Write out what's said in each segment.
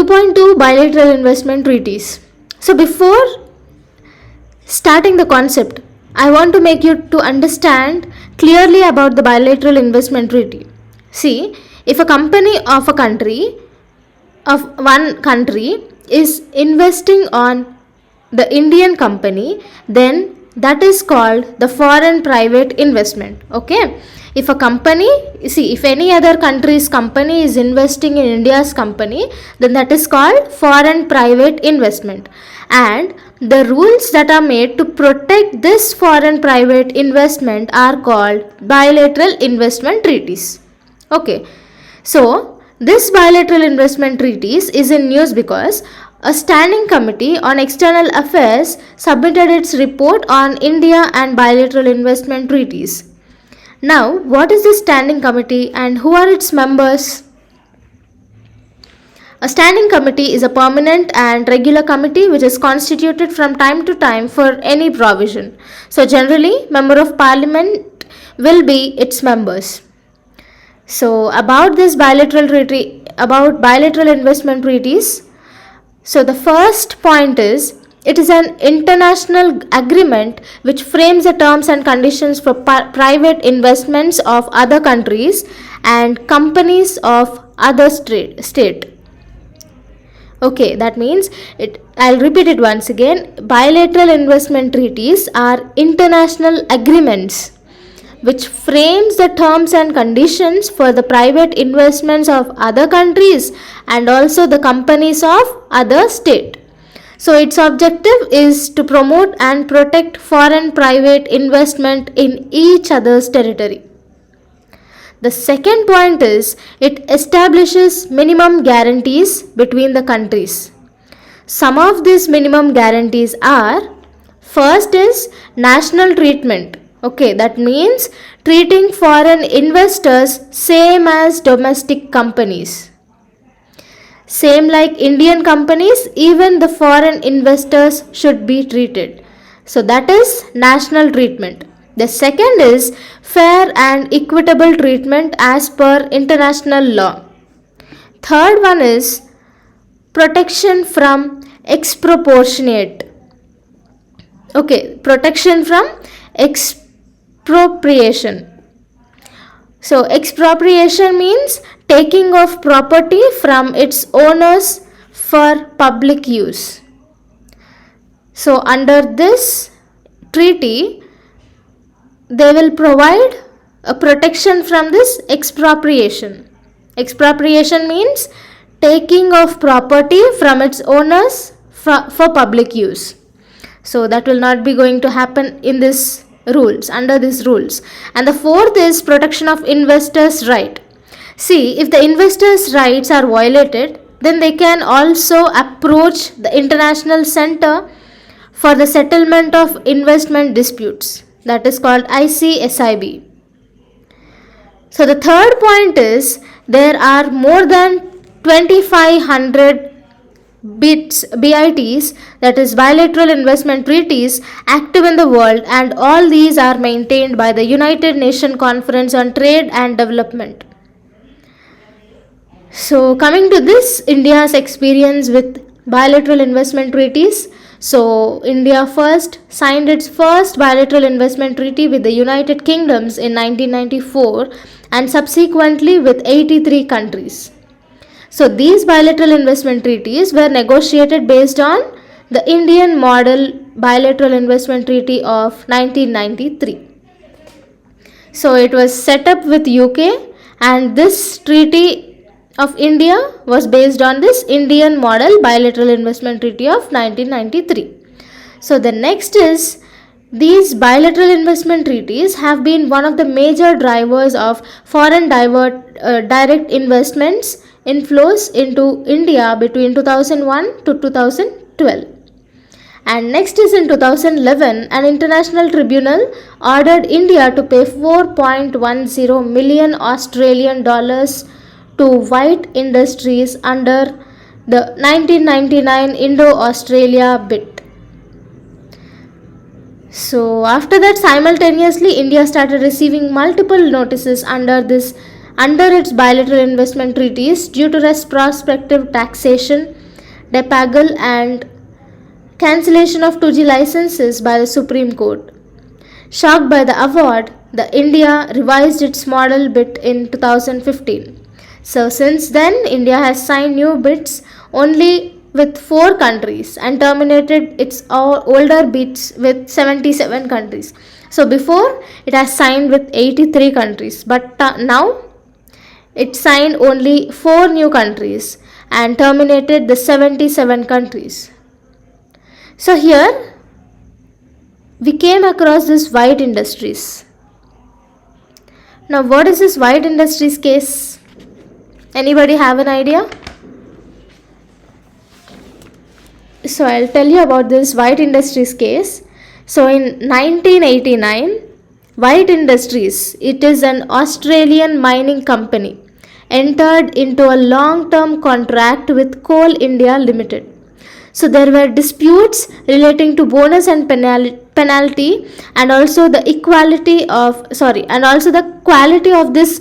2.2 Bilateral investment treaties. So before starting the concept, I want to make you to understand clearly about the bilateral investment treaty. See, if a company of one country is investing on the Indian company, then that is called the foreign private investment. Okay, if a company, see, if any other country's company is investing in India's company, then that is called foreign private investment. And the rules that are made to protect this foreign private investment are called bilateral investment treaties. Okay, so this bilateral investment treaties is in news because a standing committee on external affairs submitted its report on India and bilateral investment treaties. Now, what is this standing committee and who are its members? A standing committee is a permanent and regular committee which is constituted from time to time for any provision. So, generally, member of parliament will be its members. So, about this bilateral treaty, about bilateral investment treaties. So, the first point is, it is an international agreement which frames the terms and conditions for private investments of other countries and companies of other state. Okay, that means I'll repeat it once again. Bilateral investment treaties are international agreements which frames the terms and conditions for the private investments of other countries and also the companies of other state. So its objective is to promote and protect foreign private investment in each other's territory. The second point is, it establishes minimum guarantees between the countries. Some of these minimum guarantees are, first is national treatment. Okay, that means treating foreign investors same as domestic companies. Same like Indian companies, even the foreign investors should be treated. So that is national treatment. The second is fair and equitable treatment as per international law. Third one is protection from expropriation. Okay, protection from expropriation. So expropriation means taking of property from its owners for public use. So under this treaty, they will provide a protection from this expropriation. Expropriation means taking of property from its owners for public use. So that will not be going to happen in this rules, under these rules. And the fourth is protection of investors' right. See, if the investors' rights are violated, then they can also approach the International Center for the Settlement of Investment Disputes, that is called ICSID. So the third point is, there are more than 2500 BITs, that is bilateral investment treaties, active in the world, and all these are maintained by the United Nations Conference on Trade and Development. So coming to this, India's experience with bilateral investment treaties. So India first signed its first bilateral investment treaty with the United Kingdoms in 1994 and subsequently with 83 countries. So these bilateral investment treaties were negotiated based on the Indian Model Bilateral Investment Treaty of 1993. So it was set up with UK, and this treaty of India was based on this Indian Model Bilateral Investment Treaty of 1993. So the next is, these bilateral investment treaties have been one of the major drivers of foreign direct investments inflows into India between 2001 to 2012. And next is, in 2011, an international tribunal ordered India to pay 4.10 million Australian dollars to White Industries under the 1999 Indo-Australia BIT. So after that, simultaneously, India started receiving multiple notices under this under its bilateral investment treaties due to retrospective taxation, depagle, and cancellation of 2G licenses by the Supreme Court. Shocked by the award, the India revised its model bid in 2015. So since then, India has signed new bids only with 4 countries and terminated its older bids with 77 countries. So before, it has signed with 83 countries, but now it signed only 4 new countries and terminated the 77 countries. So here we came across this White Industries. Now what is this White Industries case? Anybody have an idea? So I'll tell you about this White Industries case. So in 1989, White Industries, it is an Australian mining company, entered into a long-term contract with Coal India Limited. So there were disputes relating to bonus and penalty, and also the quality of this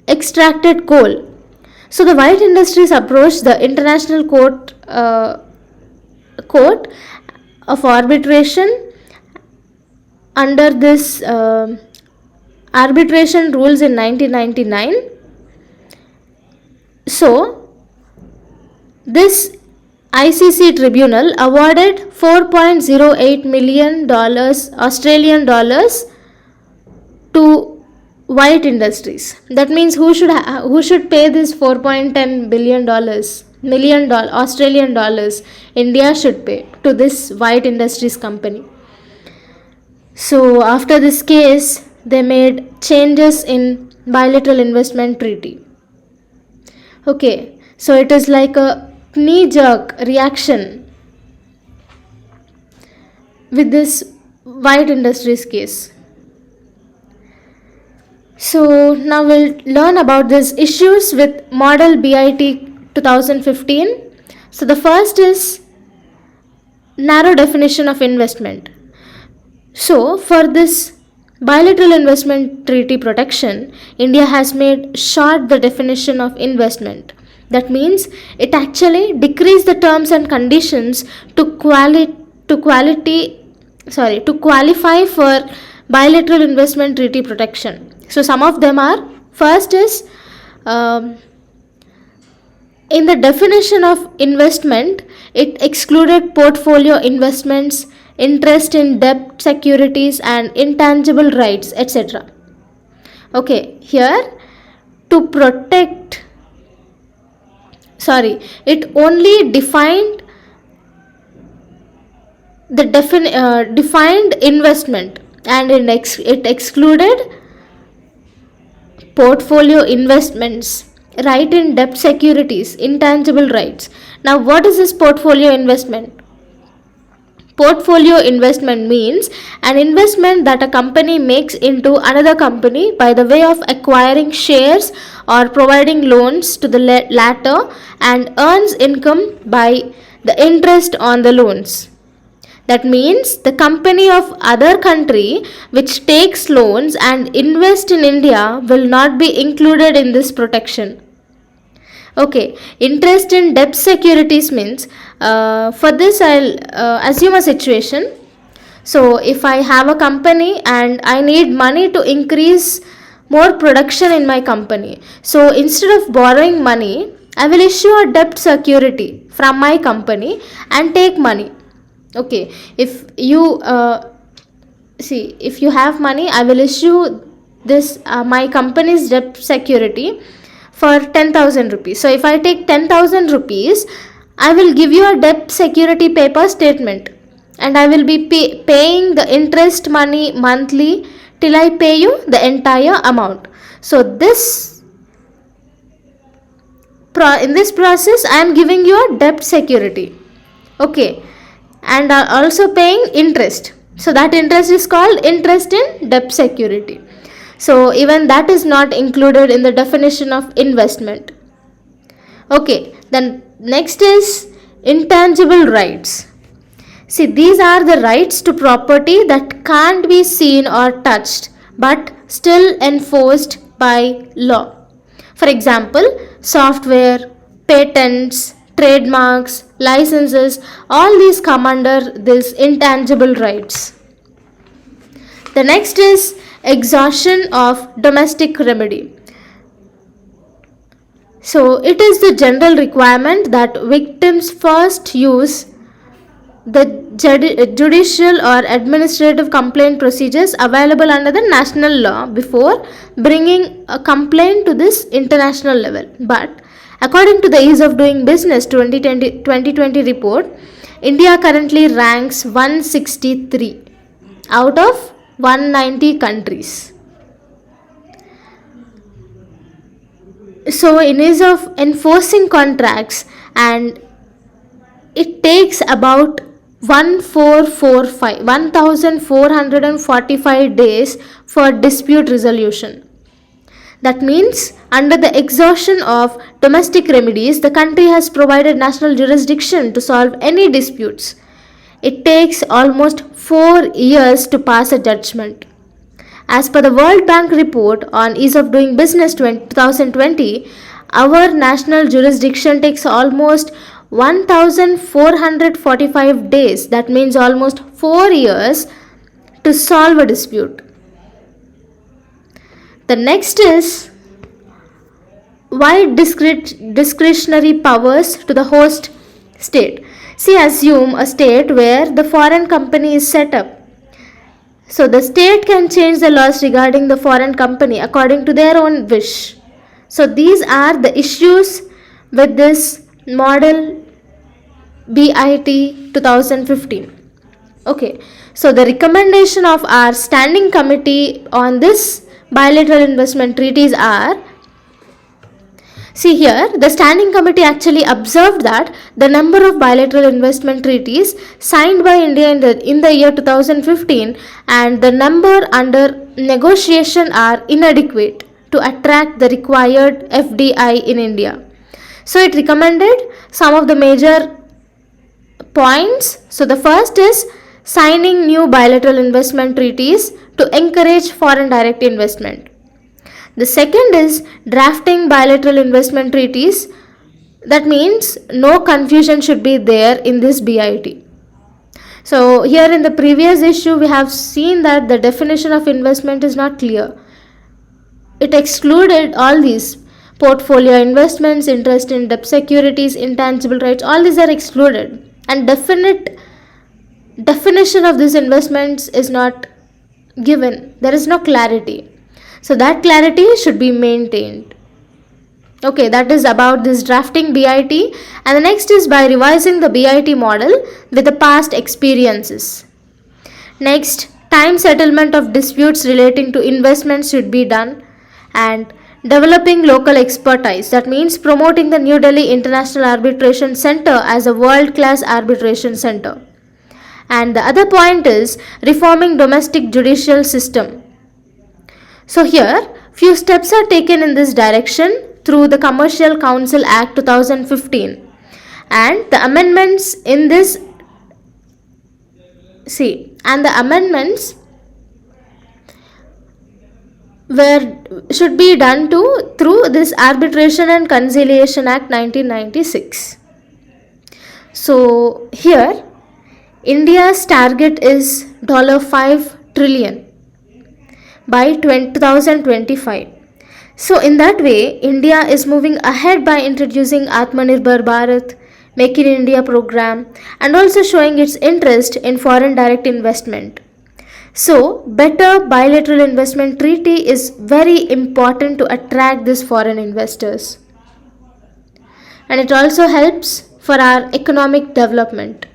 extracted coal. So the White Industries approached the International Court of Arbitration under this arbitration rules in 1999. So this ICC tribunal awarded $4.08 million Australian dollars to White Industries. That means who should pay this $4.10 million Australian dollars? India should pay to this White Industries company. So after this case, they made changes in bilateral investment treaty. Okay, so it is like a knee-jerk reaction with this White Industries case. So now we'll learn about these issues with Model BIT 2015. So the first is narrow definition of investment. So for this bilateral investment treaty protection, India has made short the definition of investment. That means it actually decreased the terms and conditions to qualify for bilateral investment treaty protection. So some of them are, first is in the definition of investment, it excluded portfolio investments, interest in debt securities, and intangible rights, etc. Okay, here to protect, it only defined the defined investment, and it excluded portfolio investments, right in debt securities, intangible rights. Now what is this portfolio investment? Portfolio investment means an investment that a company makes into another company by the way of acquiring shares or providing loans to the latter and earns income by the interest on the loans. That means the company of other country which takes loans and invest in India will not be included in this protection. Okay, interest in debt securities means, for this I'll assume a situation. So if I have a company and I need money to increase more production in my company, so instead of borrowing money, I will issue a debt security from my company and take money. Okay, if you if you have money, I will issue this my company's debt security for 10,000 rupees. So if I take 10,000 rupees, I will give you a debt security paper statement, and I will be paying the interest money monthly till I pay you the entire amount. So in this process, I am giving you a debt security. Okay, and also paying interest. So that interest is called interest in debt security. So even that is not included in the definition of investment. Okay, then next is intangible rights. See, these are the rights to property that can't be seen or touched but still enforced by law. For example, software, patents, trademarks, licenses, all these come under these intangible rights. The next is exhaustion of domestic remedy. So it is the general requirement that victims first use the judicial or administrative complaint procedures available under the national law before bringing a complaint to this international level. But according to the Ease of Doing Business 2020 report, India currently ranks 163 out of 190 countries. So in ease of enforcing contracts, and it takes about 1445 days for dispute resolution. That means under the exhaustion of domestic remedies, the country has provided national jurisdiction to solve any disputes. It takes almost 4 years to pass a judgment. As per the World Bank report on Ease of Doing Business 2020, our national jurisdiction takes almost 1445 days, that means almost 4 years, to solve a dispute. The next is wide discretionary powers to the host state. See, assume a state where the foreign company is set up. So the state can change the laws regarding the foreign company according to their own wish. So these are the issues with this model BIT 2015. Okay, so the recommendation of our standing committee on this bilateral investment treaties are, see here, the standing committee actually observed that the number of bilateral investment treaties signed by India in the year 2015 and the number under negotiation are inadequate to attract the required FDI in India. So it recommended some of the major points. So the first is signing new bilateral investment treaties to encourage foreign direct investment. The second is drafting bilateral investment treaties. That means no confusion should be there in this BIT. So here in the previous issue we have seen that the definition of investment is not clear. It excluded all these portfolio investments, interest in debt securities, intangible rights, all these are excluded, and definition of these investments is not given. There is no clarity. So that clarity should be maintained. Okay, that is about this drafting BIT. And the next is by revising the BIT model with the past experiences. Next, time settlement of disputes relating to investments should be done, and developing local expertise. That means promoting the New Delhi International Arbitration Center as a world-class arbitration center. And the other point is reforming domestic judicial system. So here, few steps are taken in this direction through the Commercial Council Act 2015, and the amendments in this, and the amendments should be done through this Arbitration and Conciliation Act 1996. So here, India's target is $5 trillion by 2025. So in that way, India is moving ahead by introducing Atmanirbhar Bharat, Make in India program, and also showing its interest in foreign direct investment. So better bilateral investment treaty is very important to attract these foreign investors. And it also helps for our economic development.